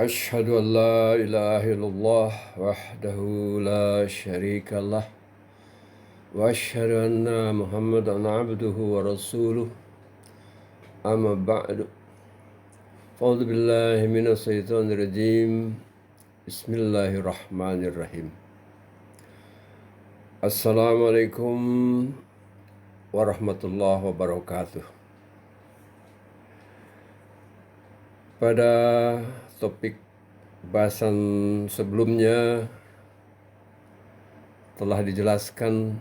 أشهد أن لا إله إلا الله وحده لا شريك له وأشهد أن محمدا عبده ورسوله أما بعد أعوذ بالله من الشيطان الرجيم بسم الله الرحمن الرحيم Assalamualaikum warahmatullahi wabarakatuh. Pada topik bahasan sebelumnya telah dijelaskan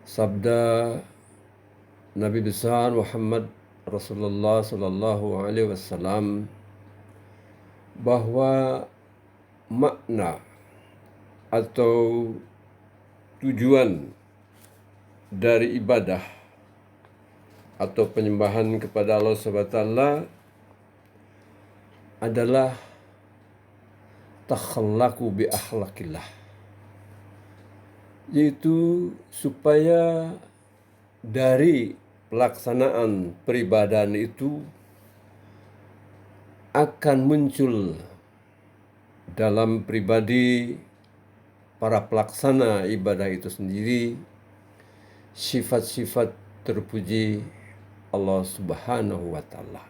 sabda Nabi besar Muhammad Rasulullah Sallallahu Alaihi Wasallam bahwa makna atau tujuan dari ibadah atau penyembahan kepada Allah SWT adalah takhallaku bi akhlaqillah, yaitu supaya dari pelaksanaan peribadahan itu akan muncul dalam pribadi para pelaksana ibadah itu sendiri sifat-sifat terpuji Allah Subhanahu wa Ta'ala.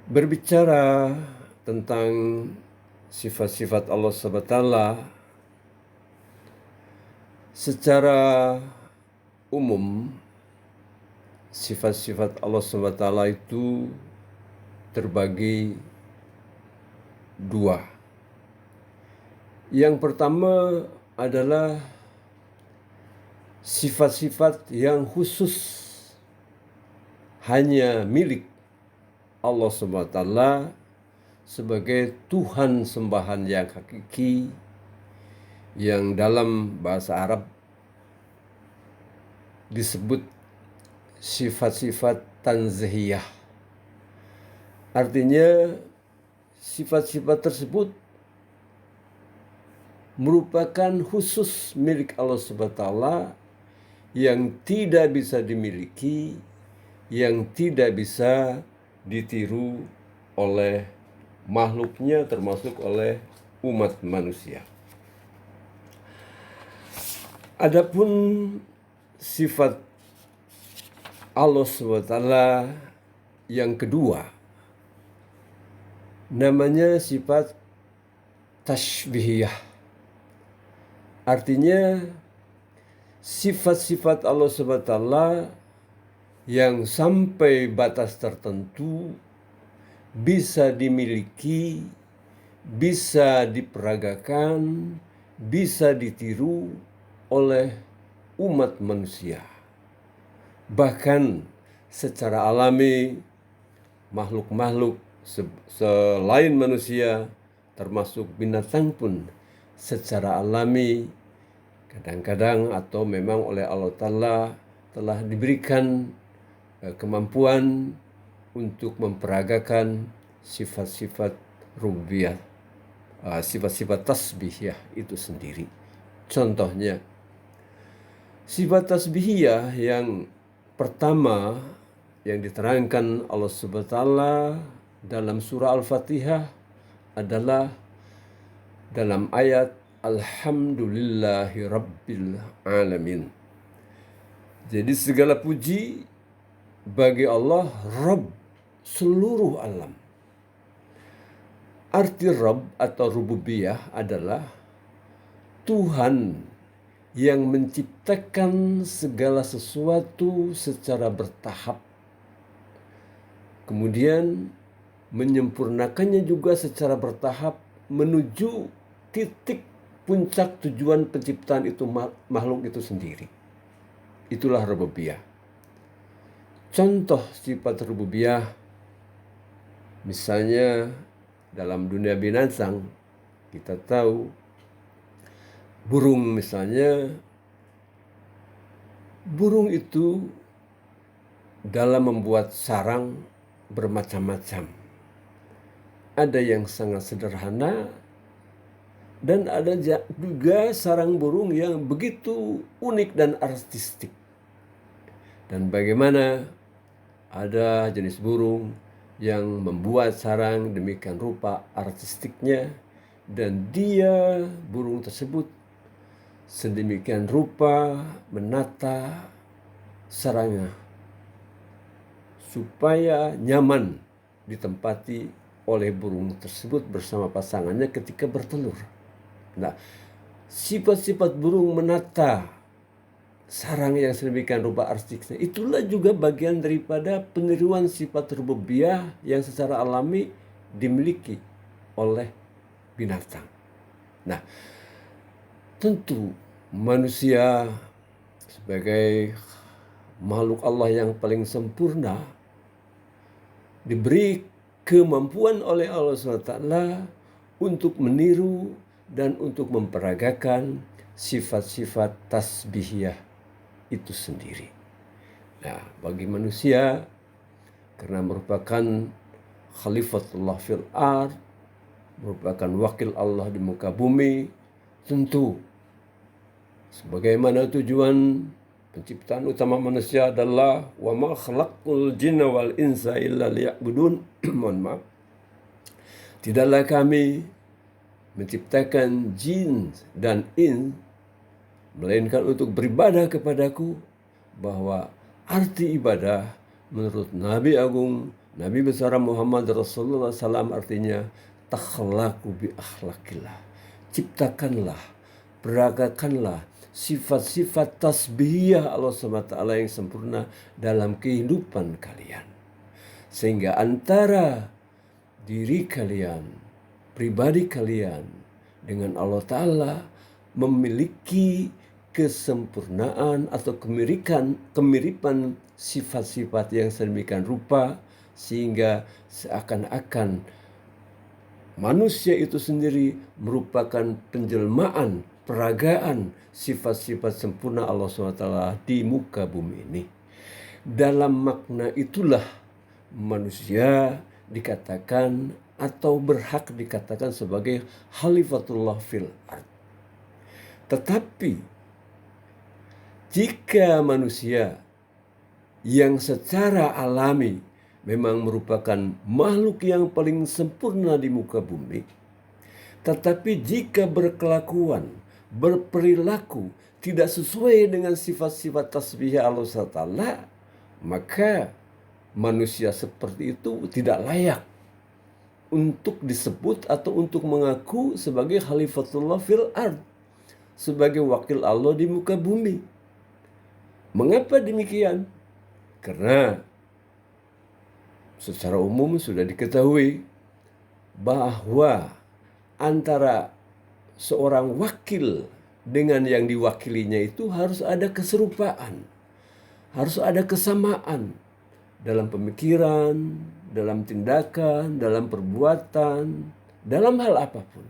Berbicara tentang sifat-sifat Allah Subhanahu wa Ta'ala secara umum, sifat-sifat Allah Subhanahu wa Ta'ala itu terbagi dua. Yang pertama adalah sifat-sifat yang khusus hanya milik Allah Subhanahu wa Ta'ala sebagai Tuhan sembahan yang hakiki, yang dalam bahasa Arab disebut sifat-sifat tanzihiyah. Artinya sifat-sifat tersebut merupakan khusus milik Allah Subhanahu wa Ta'ala yang tidak bisa dimiliki, yang tidak bisa ditiru oleh makhluknya, termasuk oleh umat manusia. Adapun sifat Allah Subhanahu wa Ta'ala yang kedua namanya sifat tashbihiyah. Artinya sifat-sifat Allah Subhanahu wa Ta'ala yang sampai batas tertentu bisa dimiliki, bisa diperagakan, bisa ditiru oleh umat manusia. Bahkan secara alami makhluk-makhluk selain manusia, termasuk binatang pun secara alami kadang-kadang atau memang oleh Allah Ta'ala telah diberikan kemampuan untuk memperagakan sifat-sifat rububiyah, sifat-sifat tasbihiyah itu sendiri. Contohnya, sifat tasbihiyah yang pertama yang diterangkan Allah Subhanahu wa Ta'ala dalam surah Al-Fatihah adalah dalam ayat Alhamdulillahi Rabbil Alamin. Jadi segala puji bagi Allah, Rabb seluruh alam. Arti Rabb atau rububiyah adalah Tuhan yang menciptakan segala sesuatu secara bertahap, kemudian menyempurnakannya juga secara bertahap menuju titik puncak tujuan penciptaan itu makhluk itu sendiri. Itulah rububiyah. Contoh sifat rububiyah misalnya dalam dunia binatang, kita tahu burung misalnya, burung itu dalam membuat sarang bermacam-macam. Ada yang sangat sederhana, dan ada juga sarang burung yang begitu unik dan artistik. Dan bagaimana ada jenis burung yang membuat sarang demikian rupa artistiknya, dan dia burung tersebut sedemikian rupa menata sarangnya supaya nyaman ditempati oleh burung tersebut bersama pasangannya ketika bertelur. Nah, sifat-sifat burung menata sarang yang sedemikian rupa artistiknya itulah juga bagian daripada peniruan sifat rububiyah yang secara alami dimiliki oleh binatang. Nah, tentu manusia sebagai makhluk Allah yang paling sempurna diberi kemampuan oleh Allah SWT untuk meniru dan untuk memperagakan sifat-sifat tasbihiyah itu sendiri. Nah, bagi manusia, karena merupakan khalifatullah fil ard, merupakan wakil Allah di muka bumi, tentu sebagaimana tujuan penciptaan utama manusia adalah wa ma khalaqul jinna wal insa illa liya'budun. Mohon maaf. Tidaklah kami menciptakan jin dan ins melainkan untuk beribadah kepadaku, bahwa arti ibadah menurut Nabi Agung Nabi besar Muhammad Rasulullah SAW artinya takhlaqu bi akhlaqillah. Ciptakanlah, peragakanlah sifat-sifat tasbihiyah Allah SWT yang sempurna dalam kehidupan kalian. Sehingga antara diri kalian, pribadi kalian dengan Allah Ta'ala memiliki kesempurnaan atau kemiripan sifat-sifat yang sedemikian rupa, sehingga seakan-akan manusia itu sendiri merupakan penjelmaan, peragaan sifat-sifat sempurna Allah SWT di muka bumi ini. Dalam makna itulah manusia dikatakan atau berhak dikatakan sebagai khalifatullah fil ard. Tetapi jika manusia yang secara alami memang merupakan makhluk yang paling sempurna di muka bumi, tetapi jika berkelakuan, berperilaku tidak sesuai dengan sifat-sifat tasbih Allah SWT, maka manusia seperti itu tidak layak untuk disebut atau untuk mengaku sebagai khalifatullah fil ard, sebagai wakil Allah di muka bumi. Mengapa demikian? Karena secara umum sudah diketahui bahwa antara seorang wakil dengan yang diwakilinya itu harus ada keserupaan, harus ada kesamaan dalam pemikiran, dalam tindakan, dalam perbuatan, dalam hal apapun.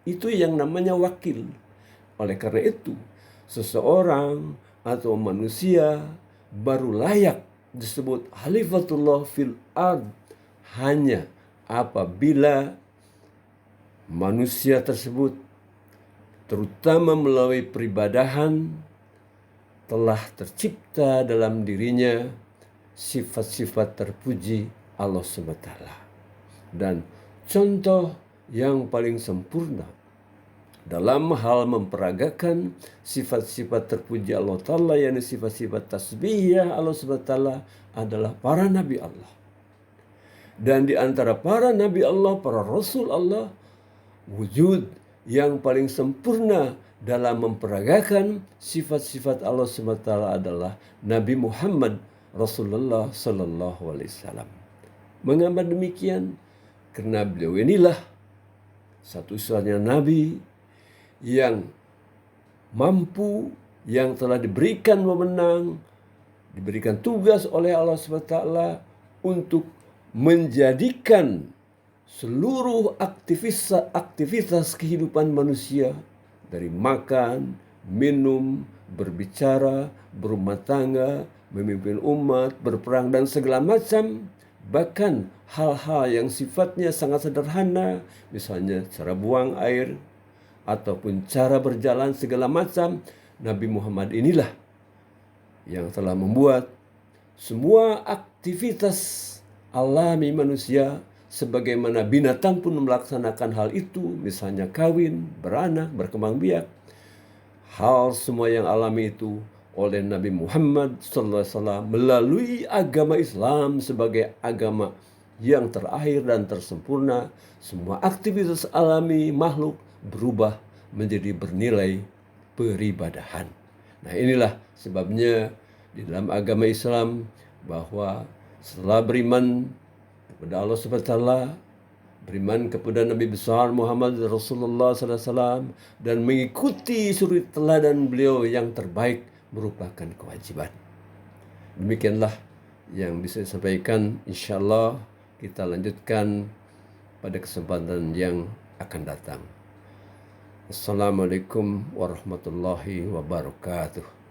Itu yang namanya wakil. Oleh karena itu, seseorang atau manusia baru layak disebut khalifatullah fil ard hanya apabila manusia tersebut, terutama melalui peribadahan, telah tercipta dalam dirinya sifat-sifat terpuji Allah SWT. Dan contoh yang paling sempurna dalam hal memperagakan sifat-sifat terpuji Allah Ta'ala, yakni sifat-sifat tasbihiyah Allah SWT, adalah para nabi Allah. Dan di antara para nabi Allah, para rasul Allah, wujud yang paling sempurna dalam memperagakan sifat-sifat Allah SWT adalah Nabi Muhammad Rasulullah Sallallahu Alaihi Wasallam. Mengapa demikian? Karena beliau inilah satu-satunya nabi yang mampu, yang telah diberikan wewenang, diberikan tugas oleh Allah SWT untuk menjadikan seluruh aktivitas kehidupan manusia, dari makan, minum, berbicara, berumah tangga, memimpin umat, berperang, dan segala macam, bahkan hal-hal yang sifatnya sangat sederhana, misalnya cara buang air, ataupun cara berjalan segala macam, Nabi Muhammad inilah yang telah membuat semua aktivitas alami manusia sebagaimana binatang pun melaksanakan hal itu, misalnya kawin, beranak, berkembang biak. Hal semua yang alami itu oleh Nabi Muhammad SAW melalui agama Islam sebagai agama yang terakhir dan tersempurna. Semua aktivitas alami makhluk berubah menjadi bernilai peribadahan. Nah, inilah sebabnya di dalam agama Islam bahwa setelah beriman kepada Allah SWT, beriman kepada Nabi besar Muhammad Rasulullah SAW, dan mengikuti suri teladan beliau yang terbaik merupakan kewajiban. Demikianlah yang bisa saya sampaikan. InsyaAllah kita lanjutkan pada kesempatan yang akan datang. Assalamualaikum warahmatullahi wabarakatuh.